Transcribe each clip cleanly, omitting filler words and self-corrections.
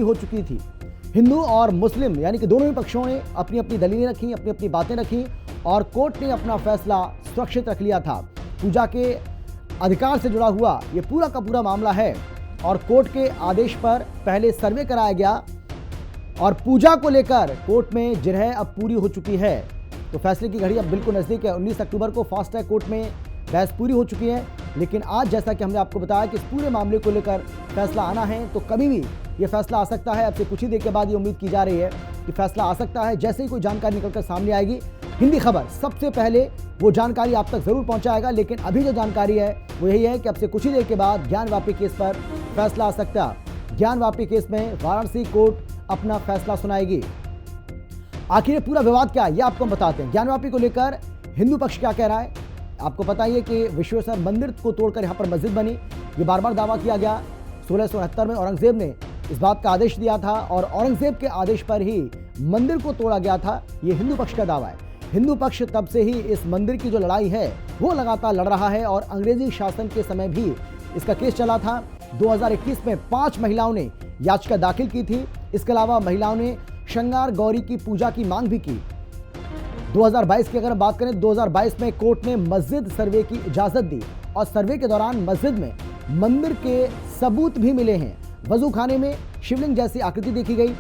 हो चुकी थी। हिंदू और मुस्लिम यानी कि दोनों ही पक्षों ने अपनी अपनी दलीलें रखी, अपनी अपनी बातें रखी और कोर्ट ने अपना फैसला सुरक्षित रख लिया था। पूजा के अधिकार से जुड़ा हुआ ये पूरा का पूरा मामला है और कोर्ट के आदेश पर पहले सर्वे कराया गया और पूजा को लेकर कोर्ट में जिरह अब पूरी हो चुकी है। तो फैसले की घड़ी अब बिल्कुल नज़दीक है। 19 अक्टूबर को फास्ट ट्रैक कोर्ट में बहस पूरी हो चुकी है, लेकिन आज जैसा कि हमने आपको बताया कि इस पूरे मामले को लेकर फैसला आना है तो कभी भी ये फैसला आ सकता है। अब से कुछ ही देर के बाद ये उम्मीद की जा रही है कि फैसला आ सकता है। जैसे ही कोई जानकारी निकलकर सामने आएगी, हिंदी खबर सबसे पहले वो जानकारी आप तक जरूर पहुंचाएगा। लेकिन अभी जो जानकारी है वो यही है कि अब से कुछ ही देर के बाद ज्ञानवापी केस पर फैसला आ सकता है। ज्ञानवापी केस में वाराणसी कोर्ट अपना फैसला सुनाएगी। आखिर पूरा विवाद क्या है ये आपको हम बताते हैं। ज्ञानवापी को लेकर हिंदू पक्ष क्या कह रहा है आपको पता ही है कि विश्वेश्वर मंदिर को तोड़कर यहाँ पर मस्जिद बनी, ये बार बार दावा किया गया। 1669 में औरंगजेब ने इस बात का आदेश दिया था और औरंगजेब के आदेश पर ही मंदिर को तोड़ा गया था, ये हिंदू पक्ष का दावा है। हिंदू पक्ष तब से ही इस मंदिर की जो लड़ाई है वो लगातार लड़ रहा है और अंग्रेजी शासन के समय भी इसका केस चला था। 2021 में 5 महिलाओं ने याचिका दाखिल की थी। इसके अलावा महिलाओं ने श्रृंगार गौरी की पूजा की मांग भी की। 2022 की अगर हम बात करें, 2022 में कोर्ट ने मस्जिद सर्वे की इजाजत दी और सर्वे के दौरान मस्जिद में मंदिर के सबूत भी मिले हैं। वजू खाने में शिवलिंग जैसी आकृति देखी गई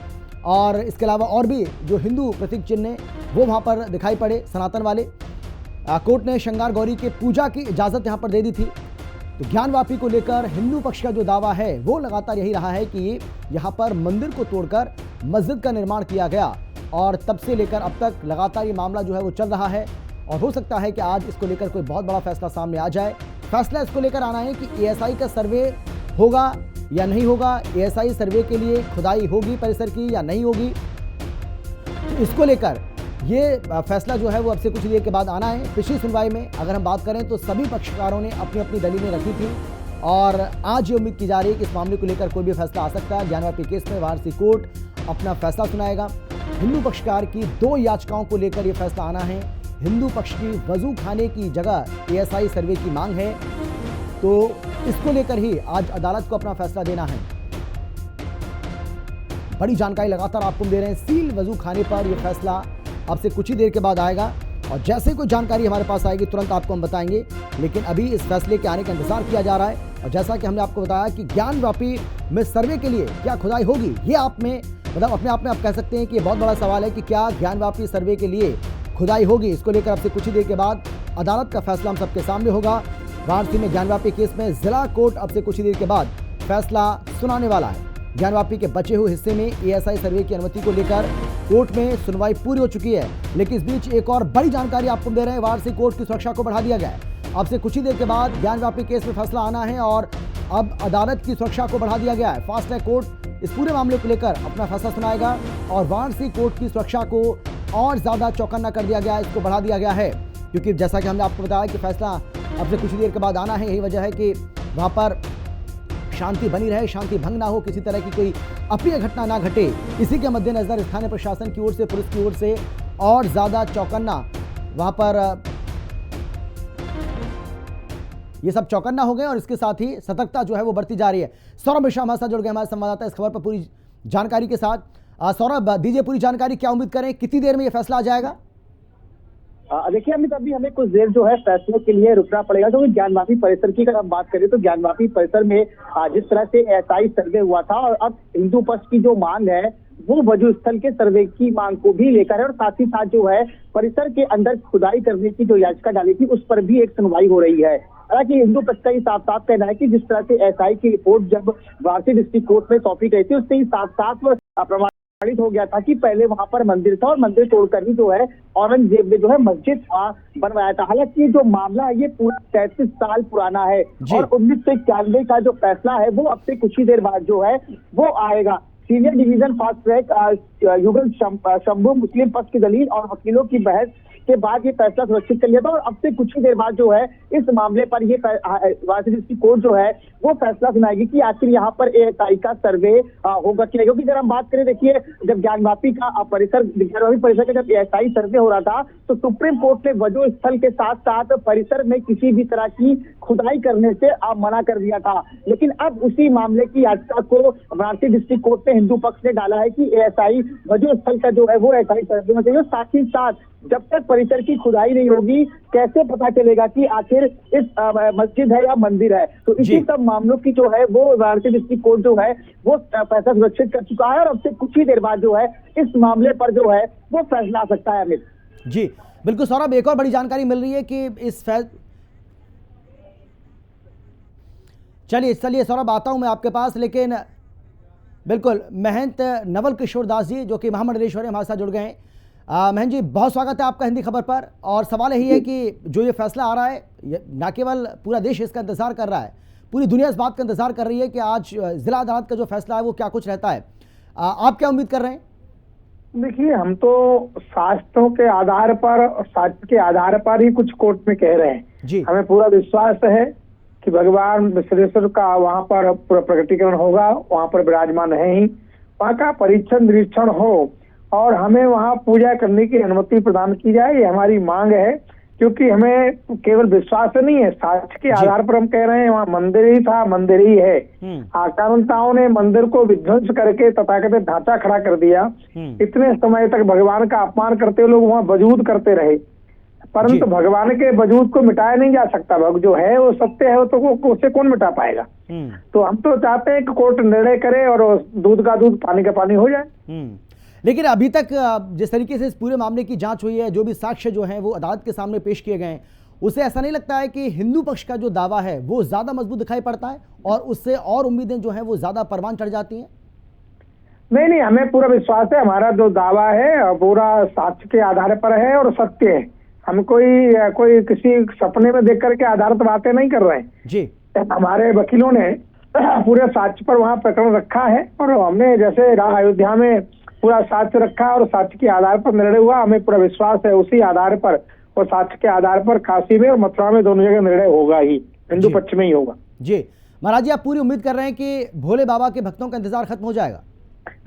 और इसके अलावा और भी जो हिंदू प्रतीक चिन्ह वो वहाँ पर दिखाई पड़े सनातन वाले। कोर्ट ने श्रृंगार गौरी के पूजा की इजाज़त यहाँ पर दे दी थी। तो ज्ञानवापी को लेकर हिंदू पक्ष का जो दावा है वो लगातार यही रहा है कि यहाँ पर मंदिर को तोड़कर मस्जिद का निर्माण किया गया और तब से लेकर अब तक लगातार ये मामला जो है वो चल रहा है और हो सकता है कि आज इसको लेकर कोई बहुत बड़ा फैसला सामने आ जाए। फैसला इसको लेकर आना है कि एएसआई का सर्वे होगा या नहीं होगा, एएसआई सर्वे के लिए खुदाई होगी परिसर की या नहीं होगी। तो इसको लेकर ये फैसला जो है वो अब से कुछ देर के बाद आना है। पिछली सुनवाई में अगर हम बात करें तो सभी पक्षकारों ने अपनी अपनी दलीलें रखी थी और आज ये उम्मीद की जा रही है कि इस मामले को लेकर कोई भी फैसला आ सकता है। ज्ञानवापी केस में वाराणसी कोर्ट अपना फैसला सुनाएगा। हिंदू पक्षकार की 2 याचिकाओं को लेकर यह फैसला आना है। हिंदू पक्ष की वजू खाने की जगह एएसआई सर्वे की मांग है, तो इसको लेकर ही आज अदालत को अपना फैसला देना है। बड़ी जानकारी लगातार आपको दे रहे हैं। सील वजू खाने पर यह फैसला अब से कुछ ही देर के बाद आएगा और जैसे कोई जानकारी हमारे पास आएगी तुरंत आपको हम बताएंगे। लेकिन अभी इस फैसले के आने का इंतजार किया जा रहा है और जैसा कि हमने आपको बताया कि ज्ञानवापी में सर्वे के लिए क्या खुदाई होगी, ये आप में मतलब अपने आप में आप कह सकते हैं कि ये बहुत बड़ा सवाल है कि क्या ज्ञानवापी सर्वे के लिए खुदाई होगी। इसको लेकर अब से कुछ ही देर के बाद अदालत का फैसला हम सबके सामने होगा। वाराणसी में ज्ञानवापी केस में जिला कोर्ट अब से कुछ ही देर के बाद फैसला सुनाने वाला है। ज्ञानवापी के बचे हुए हिस्से में एएसआई सर्वे की अनुमति को लेकर कोर्ट में सुनवाई पूरी हो चुकी है, लेकिन इस बीच एक और बड़ी जानकारी आपको दे रहे हैं। वाराणसी कोर्ट की सुरक्षा को बढ़ा दिया गया है। अब से कुछ ही देर के बाद ज्ञानवापी केस में फैसला आना है और अब अदालत की सुरक्षा को बढ़ा दिया गया है। फास्ट ट्रैक कोर्ट इस पूरे मामले को लेकर अपना फैसला सुनाएगा और वाराणसी कोर्ट की सुरक्षा को और ज्यादा चौकन्ना कर दिया गया है, इसको बढ़ा दिया गया है क्योंकि जैसा कि हमने आपको बताया कि फैसला अब से कुछ ही देर के बाद आना है। यही वजह है कि वहां पर शांति बनी रहे, शांति भंग ना हो, किसी तरह की कोई अप्रिय घटना ना घटे, इसी के मद्देनजर स्थानीय प्रशासन की ओर से, पुलिस की ओर से और ज्यादा चौकन्ना वहां पर ये सब चौकन्ना हो गए और इसके साथ ही सतर्कता जो है वो बढ़ती जा रही है। सौरभ मिश्रा हमारे साथ जुड़ गए, हमारे संवाददाता इस खबर पर पूरी जानकारी के साथ। सौरभ दीजिए पूरी जानकारी, क्या उम्मीद करें कितनी देर में ये फैसला आ जाएगा? देखिए अमित, अभी हमें कुछ देर जो है फैसले के लिए रुकना पड़ेगा क्योंकि ज्ञानवापी परिसर की अगर हम बात करें तो ज्ञानवापी परिसर में जिस तरह से एएसआई सर्वे हुआ था और अब हिंदू पक्ष की जो मांग है वो वजू स्थल के सर्वे की मांग को भी लेकर है और साथ ही साथ जो है परिसर के अंदर खुदाई करने की जो याचिका डाली थी उस पर भी एक सुनवाई हो रही है। हालांकि हिंदू पक्ष का साफ साफ कहना है कि जिस तरह से एएसआई की रिपोर्ट जब वाराणसी डिस्ट्रिक्ट कोर्ट में सौंपी गई थी उससे ही साफ साफ प्रमाणित हो गया था कि पहले वहां पर मंदिर था और मंदिर तोड़कर ही जो है औरंगजेब ने जो है मस्जिद बनवाया था। हालांकि जो मामला है ये पूरा 33 साल पुराना है और 1991 का जो फैसला है वो अब से कुछ ही देर बाद जो है वो आएगा। सीनियर डिवीजन फास्ट ट्रैक युगल शंभू मुस्लिम पक्ष की दलील और वकीलों की बहस के बाद ये फैसला सुरक्षित कर लिया था और अब से कुछ ही देर बाद जो है इस मामले पर ये वाराणसी डिस्ट्रिक्ट कोर्ट जो है वो फैसला सुनाएगी कि आखिर यहाँ पर एएसआई का सर्वे होगा कि नहीं। क्योंकि अगर हम बात करें, देखिए जब ज्ञानवापी का परिसर का जब एएसआई सर्वे हो रहा था तो सुप्रीम कोर्ट ने वजू स्थल के साथ साथ परिसर में किसी भी तरह की खुदाई करने से मना कर दिया था। लेकिन अब उसी मामले की याचिका को वाराणसी डिस्ट्रिक्ट कोर्ट ने हिंदू पक्ष ने डाला है कि एएसआई वजू स्थल का जो है वो एएसआई सर्वे होना चाहिए। साथ ही साथ जब तक परिसर की खुदाई नहीं होगी कैसे पता चलेगा कि आखिर इस मस्जिद है या मंदिर है। तो इसी सब मामलों की जो है वो वाराणसी डिस्ट्रिक्ट कोर्ट जो है वो फैसला सुरक्षित कर चुका है और अब से कुछ ही देर बाद जो है इस मामले पर जो है वो फैसला आ सकता है। अमित जी बिल्कुल सौरभ, एक और बड़ी जानकारी मिल रही है कि चलिए सौरभ आता हूं मैं आपके पास, लेकिन बिल्कुल महंत नवल किशोर दास जी जो कि महामंडलेश्वर हमारे साथ जुड़ गए हैं। महंत जी बहुत स्वागत है आपका हिंदी खबर पर। और सवाल यही है कि जो ये फैसला आ रहा है न केवल पूरा देश इसका इंतजार कर रहा है, पूरी दुनिया इस बात का इंतजार कर रही है कि आज जिला अदालत का जो फैसला है वो क्या कुछ रहता है। आप क्या उम्मीद कर रहे हैं? देखिए, हम तो शास्त्रों के आधार पर, साक्ष्य के आधार पर ही कुछ कोर्ट में कह रहे हैं जी। हमें पूरा विश्वास है कि भगवान विश्वेश्वर का वहाँ पर पूरा प्रकटीकरण होगा, वहाँ पर विराजमान है ही, वहाँ का परीक्षण निरीक्षण हो और हमें वहाँ पूजा करने की अनुमति प्रदान की जाए, ये हमारी मांग है। क्योंकि हमें केवल विश्वास नहीं है, साक्ष्य के आधार पर हम कह रहे हैं वहाँ मंदिर ही था, मंदिर ही है। आक्रांताओं ने मंदिर को विध्वंस करके तथाकथित ढांचा खड़ा कर दिया। इतने समय तक भगवान का अपमान करते हुए लोग वहाँ वजूद करते रहे, परंतु भगवान के वजूद को मिटाया नहीं जा सकता। भग जो है वो सत्य है, तो उसे कौन मिटा पाएगा। तो हम तो चाहते हैं कि कोर्ट निर्णय करे और दूध का दूध पानी का पानी हो जाए। लेकिन अभी तक जिस तरीके से इस पूरे मामले की जांच हुई है, जो भी साक्ष्य जो हैं वो अदालत के सामने पेश किए गए हैं, उसे ऐसा नहीं लगता है कि हिंदू पक्ष का जो दावा है वो ज्यादा मजबूत दिखाई पड़ता है और उससे और उम्मीदें जो हैं वो ज्यादा परवान चढ़ जाती हैं? नहीं, हमें पूरा विश्वास है, हमारा जो दावा है पूरा साक्ष्य के आधार पर है और सत्य है। हम कोई किसी सपने में देख करके आधारित बातें नहीं कर रहे हैं जी। हमारे वकीलों ने पूरे साक्ष्य पर वहाँ प्रकरण रखा है और हमने जैसे अयोध्या में पूरा साक्ष्य रखा और साक्ष्य के आधार पर निर्णय हुआ। हमें पूरा विश्वास है उसी आधार पर और साक्ष्य के आधार पर काशी में और मथुरा में दोनों जगह निर्णय होगा ही, हिंदू पक्ष में ही होगा। जी महाराज जी, आप पूरी उम्मीद कर रहे हैं कि भोले बाबा के भक्तों का इंतजार खत्म हो जाएगा?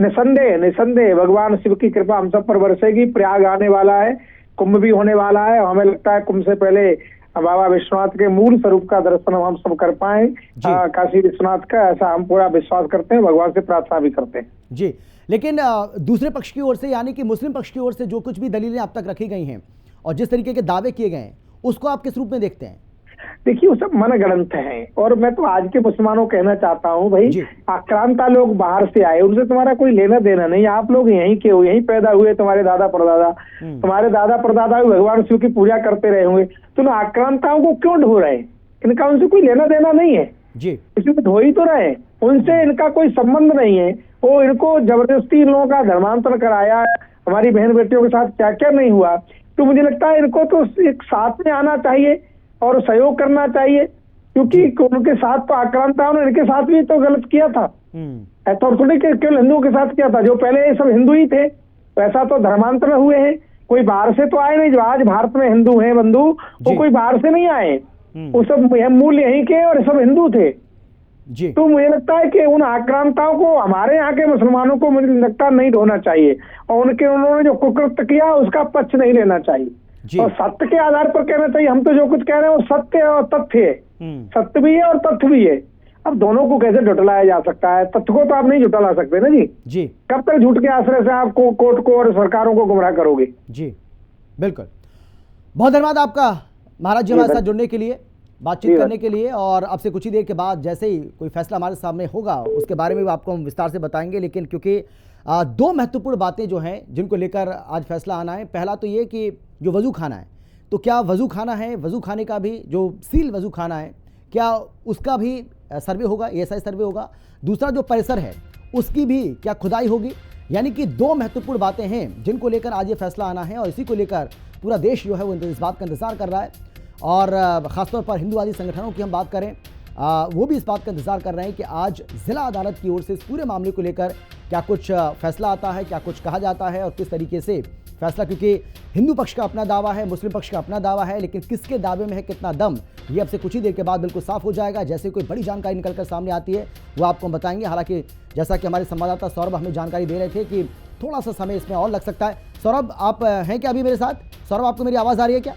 निसंदेह भगवान शिव की कृपा हम सब पर बरसेगी। प्रयाग आने वाला है, कुंभ भी होने वाला है। हमें लगता है कुंभ से पहले बाबा विश्वनाथ के मूल स्वरूप का दर्शन हम सब कर पाए, काशी विश्वनाथ का, ऐसा हम पूरा विश्वास करते हैं, भगवान से प्रार्थना भी करते हैं जी। लेकिन दूसरे पक्ष की ओर से यानी कि मुस्लिम पक्ष की ओर से जो कुछ भी दलीलें अब तक रखी गई हैं और जिस तरीके के दावे किए गए हैं उसको आप किस रूप में देखते हैं? देखिए, वो सब मनगढ़ंत हैं और मैं तो आज के मुसलमानों को कहना चाहता हूँ, भाई आक्रांता लोग बाहर से आए, उनसे तुम्हारा कोई लेना देना नहीं। आप लोग यहीं के हो, यहीं पैदा हुए, तुम्हारे दादा परदादा, तुम्हारे दादा परदादा भगवान शिव की पूजा करते रहे होंगे। तुम आक्रांताओं को क्यों ढो रहे? इनका उनसे कोई लेना देना नहीं है जी। इसमें धो ही तो रहे, उनसे इनका कोई संबंध नहीं है। वो इनको जबरदस्ती इन लोगों का धर्मांतरण कराया, हमारी बहन बेटियों के साथ क्या क्या नहीं हुआ। तो मुझे लगता है इनको तो एक साथ में आना चाहिए और सहयोग करना चाहिए, क्योंकि उनके साथ तो आक्रांताओं ने इनके साथ भी तो गलत किया था। ऐसा और थोड़ी केवल हिंदुओं के साथ किया था, जो पहले ये सब हिंदू ही थे, वैसा तो धर्मांतर हुए हैं। कोई बाहर से तो आए नहीं, जो आज भारत में हिंदू हैं बंधु, वो कोई बाहर से नहीं आए, वो सब मूल यहीं के और सब हिंदू थे जी। तो मुझे लगता है कि उन आक्रांताओं को, हमारे यहाँ के मुसलमानों को मुझे लगता नहीं ढोना चाहिए और उन्होंने जो कुकृत्य किया उसका पक्ष नहीं लेना चाहिए और सत्य के आधार पर कहना चाहिए। हम तो जो कुछ कह रहे हैं वो सत्य है और तथ्य है, सत्य भी है और तथ्य भी है। अब दोनों को कैसे जुटलाया जा सकता है? तथ्य को तो आप नहीं जुटला सकते ना जी। कब तक झूठ के आश्रय से आप कोर्ट को और सरकारों को गुमराह करोगे? जी बिल्कुल। बहुत धन्यवाद आपका महाराज जी हमारे साथ जुड़ने के लिए, बातचीत करने के लिए। और आपसे कुछ ही देर के बाद जैसे ही कोई फैसला हमारे सामने होगा उसके बारे में भी आपको हम विस्तार से बताएंगे। लेकिन क्योंकि दो महत्वपूर्ण बातें जो हैं जिनको लेकर आज फैसला आना है, पहला तो ये कि जो वजू खाना है, तो क्या वजू खाना है, वजू खाने का भी जो सील वजू खाना है, क्या उसका भी सर्वे होगा, एएसआई सर्वे होगा। दूसरा जो परिसर है उसकी भी क्या खुदाई होगी। यानी कि दो महत्वपूर्ण बातें हैं जिनको लेकर आज ये फैसला आना है और इसी को लेकर पूरा देश जो है वो इस बात का इंतजार कर रहा है। और ख़ासतौर पर हिंदूवादी संगठनों की हम बात करें, वो भी इस बात का इंतजार कर रहे हैं कि आज ज़िला अदालत की ओर से इस पूरे मामले को लेकर क्या कुछ फैसला आता है, क्या कुछ कहा जाता है और किस तरीके से फैसला, क्योंकि हिंदू पक्ष का अपना दावा है, मुस्लिम पक्ष का अपना दावा है, लेकिन किसके दावे में है कितना दम, ये अब से कुछ ही देर के बाद बिल्कुल साफ हो जाएगा। जैसे कोई बड़ी जानकारी निकल कर सामने आती है वो आपको हम बताएंगे। हालांकि जैसा कि हमारे संवाददाता सौरभ हमें जानकारी दे रहे थे कि थोड़ा सा समय इसमें और लग सकता है। सौरभ, आप हैं क्या अभी मेरे साथ? सौरभ, आपको मेरी आवाज़ आ रही है क्या?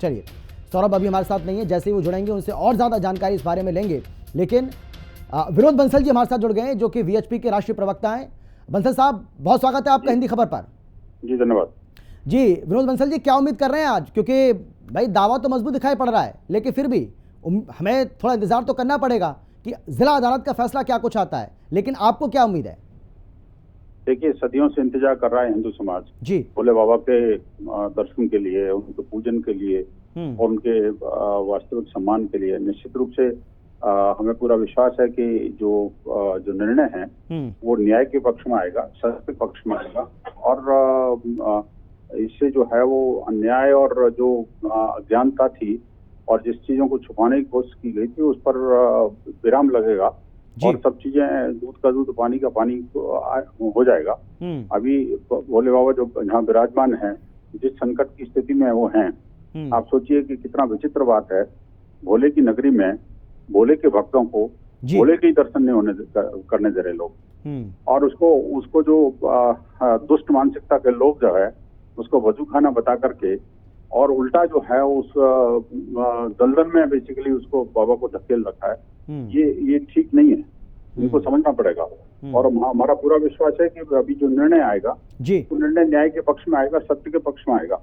चलिए, सौरभ अभी हमारे साथ नहीं है, जैसे ही वो जुड़ेंगे उनसे और ज़्यादा जानकारी इस बारे में लेंगे। लेकिन विनोद बंसल जी हमारे साथ जुड़ गए हैं, जो कि वीएचपी के राष्ट्रीय प्रवक्ता हैं। बंसल साहब, बहुत स्वागत है आपका हिंदी खबर पर। जी धन्यवाद। जी विनोद बंसल जी, क्या उम्मीद कर रहे हैं आज? क्योंकि भाई दावा तो मजबूत दिखाई पड़ रहा है, लेकिन फिर भी हमें थोड़ा इंतजार तो करना पड़ेगा कि जिला अदालत का फैसला क्या कुछ आता है, लेकिन आपको क्या उम्मीद है? देखिए, सदियों से इंतजार कर रहा है हिंदू समाज जी भोले बाबा के दर्शन के लिए, उनके पूजन के लिए और उनके वास्तविक सम्मान के लिए। निश्चित रूप से हमें पूरा विश्वास है कि जो निर्णय है वो न्याय के पक्ष में आएगा, सत्य के पक्ष में आएगा, और इससे जो है वो अन्याय और जो अज्ञानता थी और जिस चीजों को छुपाने की कोशिश की गई थी उस पर विराम लगेगा और सब चीजें दूध का दूध पानी का पानी हो जाएगा। अभी भोले बाबा जो यहाँ विराजमान है, जिस संकट की स्थिति में वो हैं, आप सोचिए कि कितना विचित्र बात है। भोले की नगरी में भोले के भक्तों को भोले के ही दर्शन नहीं करने दे रहे लोग, और उसको जो दुष्ट मानसिकता के लोग जो है उसको वजू खाना बता करके और उल्टा जो है उस दलदल में बेसिकली उसको बाबा को धकेल रखा है। ये ठीक नहीं है, इनको समझना पड़ेगा। और हमारा पूरा विश्वास है कि अभी जो निर्णय आएगा तो निर्णय न्याय के पक्ष में आएगा, सत्य के पक्ष में आएगा,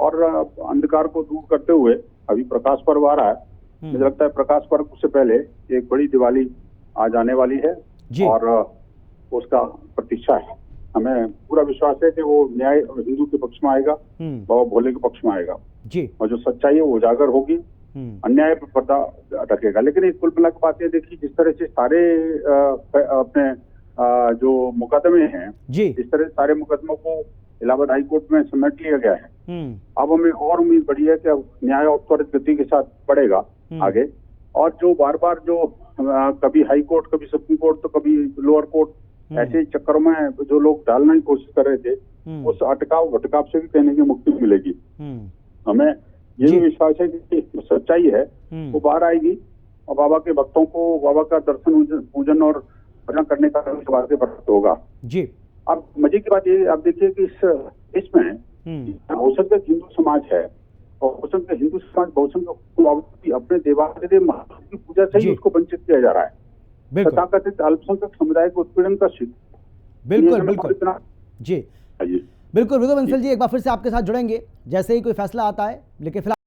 और अंधकार को दूर करते हुए अभी प्रकाश पर्व आ रहा है। मुझे लगता है प्रकाश पर्व से पहले एक बड़ी दिवाली आज आने वाली है और उसका प्रतीक्षा है। हमें पूरा विश्वास है कि वो न्याय हिंदू के पक्ष में आएगा, बाबा भोले के पक्ष में आएगा जी, और जो सच्चाई है वो उजागर होगी, अन्याय पर पर्दा ढकेगा। लेकिन एक कुल मिला के बात ये देखिए, जिस तरह से सारे अपने जो मुकदमे हैं, इस तरह सारे मुकदमों को इलाहाबाद हाई कोर्ट में समेट लिया गया है। अब हमें और उम्मीद बढ़ी है कि अब न्याय और त्वरित गति के साथ बढ़ेगा आगे, और जो बार बार जो कभी हाई कोर्ट, कभी सुप्रीम कोर्ट, तो कभी लोअर कोर्ट, ऐसे चक्करों में जो लोग डालने की कोशिश कर रहे थे, उस अटकाव भटकाव से भी कहने की मुक्ति मिलेगी। हमें ये भी विश्वास है कि सच्चाई है वो बाहर आएगी और बाबा के भक्तों को बाबा का दर्शन पूजन और भजन करने का वास्ते प्राप्त होगा जी। अब मजे की बात ये, आप देखिए कि इसमें बहुसंख्यक हिंदू समाज है, और बहुसंख्यक हिंदू समाज बहुसंख्यक अपने देवादेव महादेव की पूजा से ही उसको वंचित किया जा रहा है। तथाकथित अल्पसंख्यक समुदाय को उत्पीड़न का शिकार। बिल्कुल जी, बिल्कुल विनोद बंसल जी, एक बार फिर से आपके साथ जुड़ेंगे जैसे ही कोई फैसला आता है, लेकिन फिलहाल